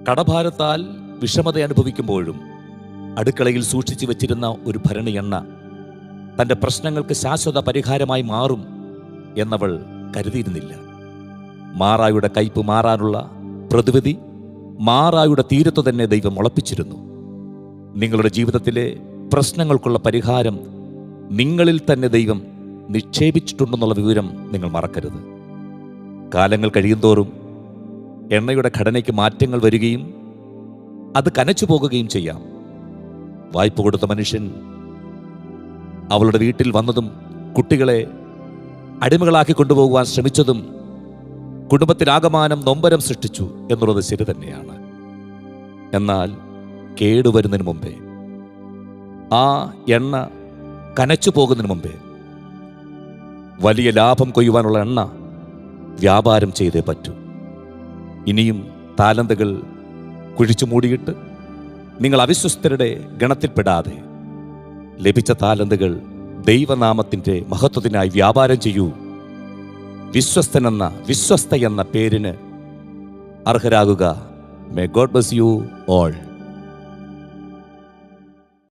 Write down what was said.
കടഭാരത്താൽ വിഷമത അനുഭവിക്കുമ്പോഴും അടുക്കളയിൽ സൂക്ഷിച്ചു വെച്ചിരുന്ന ഒരു ഭരണി എണ്ണ തൻ്റെ പ്രശ്നങ്ങൾക്ക് ശാശ്വത പരിഹാരമായി മാറും എന്നവൾ കരുതിയിരുന്നില്ല. മാറായുടെ കയ്പ് മാറാനുള്ള പ്രതിവിധി മാറായുടെ തീരത്തു തന്നെ ദൈവം മുളപ്പിച്ചിരുന്നു. നിങ്ങളുടെ ജീവിതത്തിലെ പ്രശ്നങ്ങൾക്കുള്ള പരിഹാരം നിങ്ങളിൽ തന്നെ ദൈവം നിക്ഷേപിച്ചിട്ടുണ്ടെന്നുള്ള വിവരം നിങ്ങൾ മറക്കരുത്. കാലങ്ങൾ കഴിയുന്തോറും എണ്ണയുടെ ഘടനയ്ക്ക് മാറ്റങ്ങൾ വരികയും അത് കനച്ചു പോകുകയും ചെയ്യാം. വായ്പ കൊടുത്ത മനുഷ്യൻ അവളുടെ വീട്ടിൽ വന്നതും കുട്ടികളെ അടിമകളാക്കി കൊണ്ടുപോകുവാൻ ശ്രമിച്ചതും കുടുംബത്തിലാകമാനം നൊമ്പരം സൃഷ്ടിച്ചു എന്നുള്ളത് ശരി തന്നെയാണ്. എന്നാൽ കേടുവരുന്നതിന് മുമ്പേ, ആ എണ്ണ കനച്ചു പോകുന്നതിന് മുമ്പേ വലിയ ലാഭം കൊയ്യുവാനുള്ള എണ്ണ വ്യാപാരം ചെയ്തേ പറ്റൂ. ഇനിയും താലന്തുകൾ കുഴിച്ചു മൂടിയിട്ട് നിങ്ങൾ അവിശ്വസ്തരുടെ ഗണത്തിൽപ്പെടാതെ ലഭിച്ച താലന്തുകൾ ദൈവനാമത്തിൻ്റെ മഹത്വത്തിനായി വ്യാപാരം ചെയ്യൂ. വിശ്വസ്ത എന്ന പേരിന് അർഹരാകുക. May God bless you all.